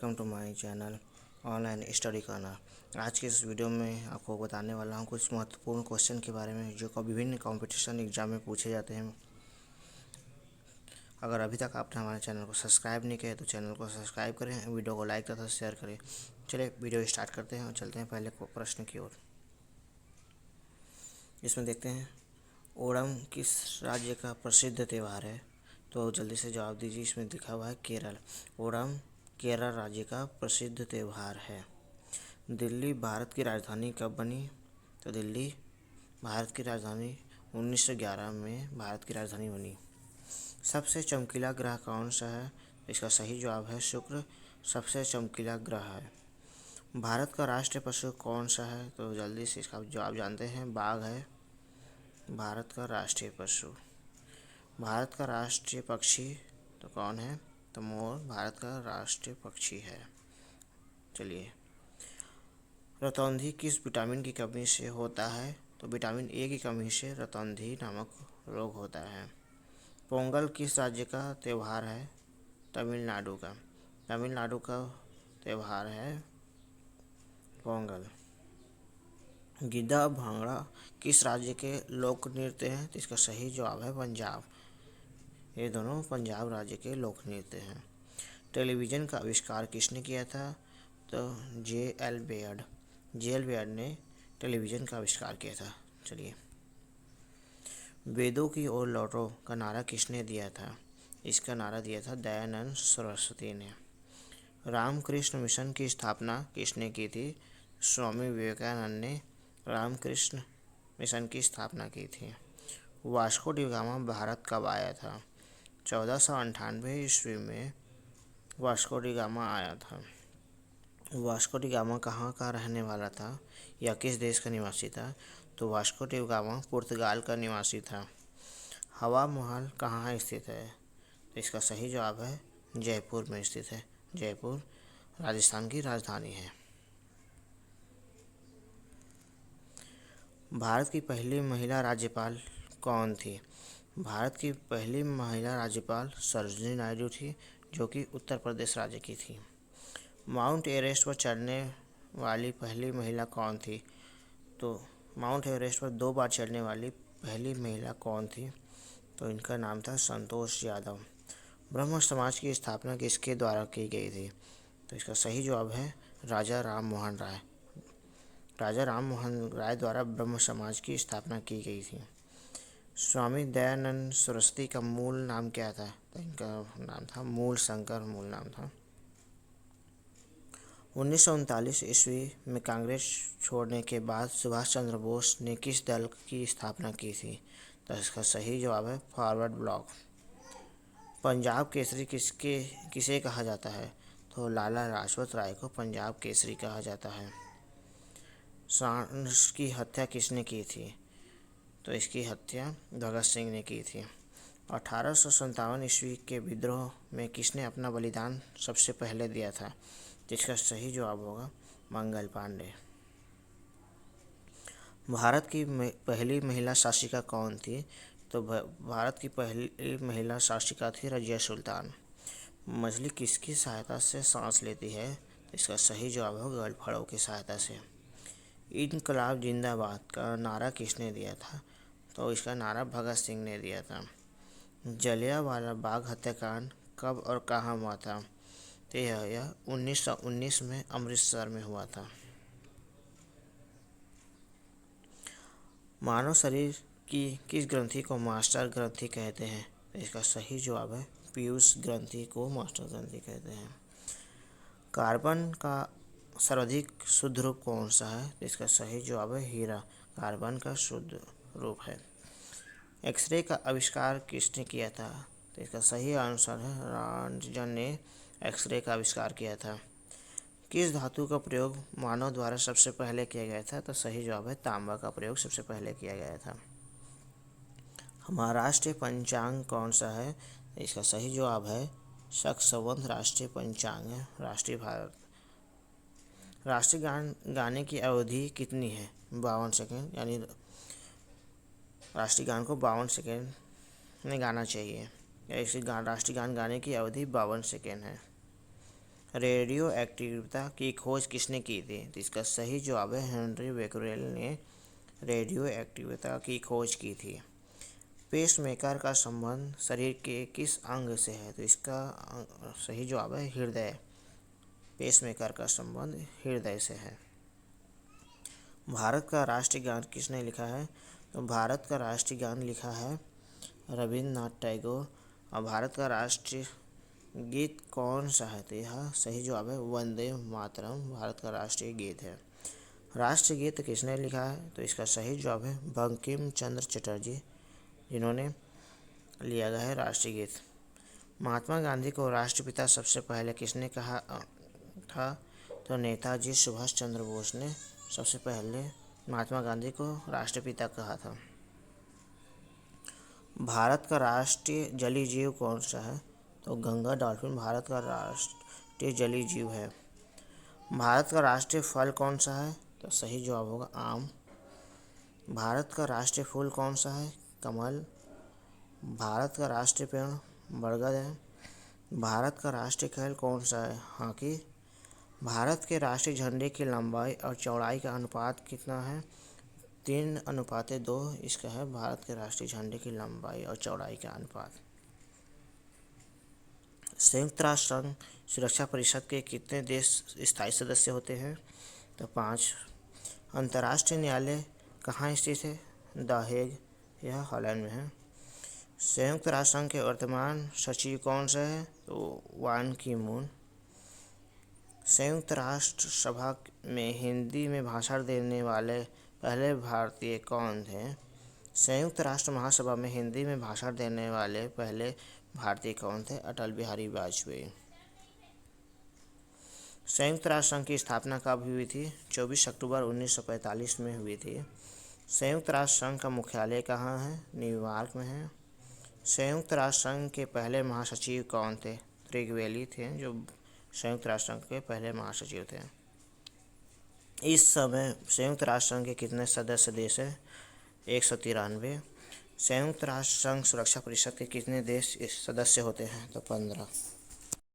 Welcome to my channel online study करना। आज के इस वीडियो में आपको बताने वाला हूँ कुछ महत्वपूर्ण क्वेश्चन के बारे में जो विभिन्न कंपटीशन एग्जाम में पूछे जाते हैं। अगर अभी तक आपने हमारे चैनल को सब्सक्राइब नहीं किया तो चैनल को सब्सक्राइब करें, वीडियो को लाइक तथा शेयर करें। चलिए वीडियो स्टार्ट करते हैं और चलते हैं पहले प्रश्न की ओर। इसमें देखते हैं ओणम किस राज्य का प्रसिद्ध त्यौहार है। तो जल्दी से जवाब दीजिए। इसमें लिखा हुआ है केरल। ओणम केरल राज्य का प्रसिद्ध त्यौहार है। दिल्ली भारत की राजधानी कब बनी। तो दिल्ली भारत की राजधानी 1911 में भारत की राजधानी बनी। सबसे चमकीला ग्रह कौन सा है। इसका सही जवाब है शुक्र सबसे चमकीला ग्रह है। भारत का राष्ट्रीय पशु कौन सा है। तो जल्दी से इसका जवाब जानते हैं। बाघ है भारत का राष्ट्रीय पशु। भारत का राष्ट्रीय पक्षी तो कौन है। तो मोर भारत का राष्ट्रीय पक्षी है। चलिए, रतौंधी किस विटामिन की कमी से होता है। तो विटामिन ए की कमी से रतौंधी नामक रोग होता है। पोंगल किस राज्य का त्यौहार है। तमिलनाडु का। तमिलनाडु का त्यौहार है पोंगल। गिद्धा भांगड़ा किस राज्य के लोक नृत्य हैं। तो इसका सही जवाब है पंजाब। ये दोनों पंजाब राज्य के लोक नृत्य हैं। टेलीविज़न का आविष्कार किसने किया था। तो जे.एल. बेयर्ड। जे.एल. बेयर्ड ने टेलीविज़न का आविष्कार किया था। चलिए, वेदों की ओर लौटो का नारा किसने दिया था। इसका नारा दिया था दयानंद सरस्वती ने। रामकृष्ण मिशन की स्थापना किसने की थी। स्वामी विवेकानंद ने रामकृष्ण मिशन की स्थापना की थी। वास्को डी गामा भारत कब आया था। 1498 ईस्वी में वास्को डी गामा आया था। वास्को डी गामा कहाँ का रहने वाला था या किस देश का निवासी था। तो वास्को डी गामा पुर्तगाल का निवासी था। हवा महल कहाँ स्थित है। तो इसका सही जवाब है जयपुर में स्थित है। जयपुर राजस्थान की राजधानी है। भारत की पहली महिला राज्यपाल कौन थी। भारत की पहली महिला राज्यपाल सरोजिनी नायडू थी, जो कि उत्तर प्रदेश राज्य की थी। माउंट एवरेस्ट पर चढ़ने वाली पहली महिला कौन थी। तो माउंट एवरेस्ट पर 2 बार चढ़ने वाली पहली महिला कौन थी। तो इनका नाम था संतोष यादव। ब्रह्म समाज की स्थापना किसके द्वारा की गई थी। तो इसका सही जवाब है राजा राम मोहन राय। राजा राम मोहन राय द्वारा ब्रह्म समाज की स्थापना की गई थी। स्वामी दयानंद सरस्वती का मूल नाम क्या था। तो इनका नाम था मूल शंकर, मूल नाम था। 1939 ईस्वी में कांग्रेस छोड़ने के बाद सुभाष चंद्र बोस ने किस दल की स्थापना की थी। तो इसका सही जवाब है फॉरवर्ड ब्लॉक। पंजाब केसरी किसे कहा जाता है। तो लाला लाजपत राय को पंजाब केसरी कहा जाता है। सांस की हत्या किसने की थी। तो इसकी हत्या भगत सिंह ने की थी। 1857 ईस्वी के विद्रोह में किसने अपना बलिदान सबसे पहले दिया था। जिसका सही जवाब होगा मंगल पांडे। भारत की पहली महिला शासिका कौन थी। तो भारत की पहली महिला शासिका थी रजिया सुल्तान। मछली किसकी सहायता से सांस लेती है। इसका सही जवाब होगा गलफड़ों की सहायता से। इनकलाब जिंदाबाद का नारा किसने दिया था। तो इसका नारा भगत सिंह ने दिया था। जलियांवाला बाग हत्याकांड कब और कहाँ हुआ था। तो यह 1919 में अमृतसर में हुआ था। मानव शरीर की किस ग्रंथि को मास्टर ग्रंथि कहते हैं। तो इसका सही जवाब है पीयूष ग्रंथि को मास्टर ग्रंथि कहते हैं। कार्बन का सर्वाधिक शुद्ध रूप कौन सा है। तो इसका सही जवाब है हीरा कार्बन का शुद्ध रूप है। एक्सरे का आविष्कार किसने किया था। तो इसका सही आंसर है रॉन्टजन ने एक्सरे का आविष्कार किया था। किस धातु का प्रयोग मानव द्वारा सबसे पहले किया गया था। तो सही जवाब है तांबा का प्रयोग सबसे पहले किया गया था। हमारा राष्ट्रीय पंचांग कौन सा है। इसका सही जवाब है शक संवत राष्ट्रीय पंचांग है। राष्ट्रीय गान गाने की अवधि कितनी है। 52 सेकेंड, यानी राष्ट्रीय गान को 52 सेकेंड में गाना चाहिए। या इसे राष्ट्रीय गान गाने की अवधि 52 सेकेंड है। रेडियो एक्टिविटी की खोज किसने की थी? तो इसका सही जवाब है हेनरी बेक्वेरेल ने रेडियो एक्टिविटी की खोज की थी। पेसमेकर का संबंध शरीर के किस अंग से है? तो इसका सही जवाब है हृदय। पेसमेकर का संबंध हृदय से है। भारत का राष्ट्रीय गान किसने लिखा है? तो भारत का राष्ट्रीय गान लिखा है रविन्द्रनाथ टैगोर। और भारत का राष्ट्रीय गीत कौन सा है? तो यह सही जवाब है वंदे मातरम भारत का राष्ट्रीय गीत है। राष्ट्रीय गीत किसने लिखा है? तो इसका सही जवाब है बंकिम चंद्र चटर्जी, जिन्होंने लिया गया है राष्ट्रीय गीत। महात्मा गांधी को राष्ट्रपिता सबसे पहले किसने कहा था? तो नेताजी सुभाष चंद्र बोस ने सबसे पहले महात्मा गांधी को राष्ट्रपिता कहा था। भारत का राष्ट्रीय जलीय जीव कौन सा है? तो गंगा डॉल्फिन भारत का राष्ट्रीय जलीय जीव है। भारत का राष्ट्रीय फल कौन सा है? तो सही जवाब होगा आम। भारत का राष्ट्रीय फूल कौन सा है? कमल। भारत का राष्ट्रीय पेड़ बरगद है। भारत का राष्ट्रीय खेल कौन सा है? हॉकी। भारत के राष्ट्रीय झंडे की लंबाई और चौड़ाई का अनुपात कितना है? 3:2 इसका है भारत के राष्ट्रीय झंडे की लंबाई और चौड़ाई का अनुपात। संयुक्त राष्ट्र संघ सुरक्षा परिषद के कितने देश स्थायी सदस्य होते हैं? तो 5। अंतर्राष्ट्रीय न्यायालय कहाँ स्थित है? द हेग, यह हॉलैंड में है। संयुक्त राष्ट्र संघ के वर्तमान सचिव कौन से हैं? तो वान की मून। संयुक्त राष्ट्र सभा में हिंदी में भाषण देने वाले पहले भारतीय कौन थे? संयुक्त राष्ट्र महासभा में हिंदी में भाषण देने वाले पहले भारतीय कौन थे? अटल बिहारी वाजपेयी। संयुक्त राष्ट्र संघ की स्थापना कब हुई थी? 24 अक्टूबर 1945 में हुई थी। संयुक्त राष्ट्र संघ का मुख्यालय कहाँ है? न्यूयॉर्क में है। संयुक्त राष्ट्र संघ के पहले महासचिव कौन थे? त्रिगवेली थे, जो संयुक्त राष्ट्र संघ के पहले महासचिव थे। इस समय संयुक्त राष्ट्र संघ के कितने सदस्य देश हैं? 193। संयुक्त राष्ट्र संघ सुरक्षा परिषद के कितने देश सदस्य होते हैं? तो 15।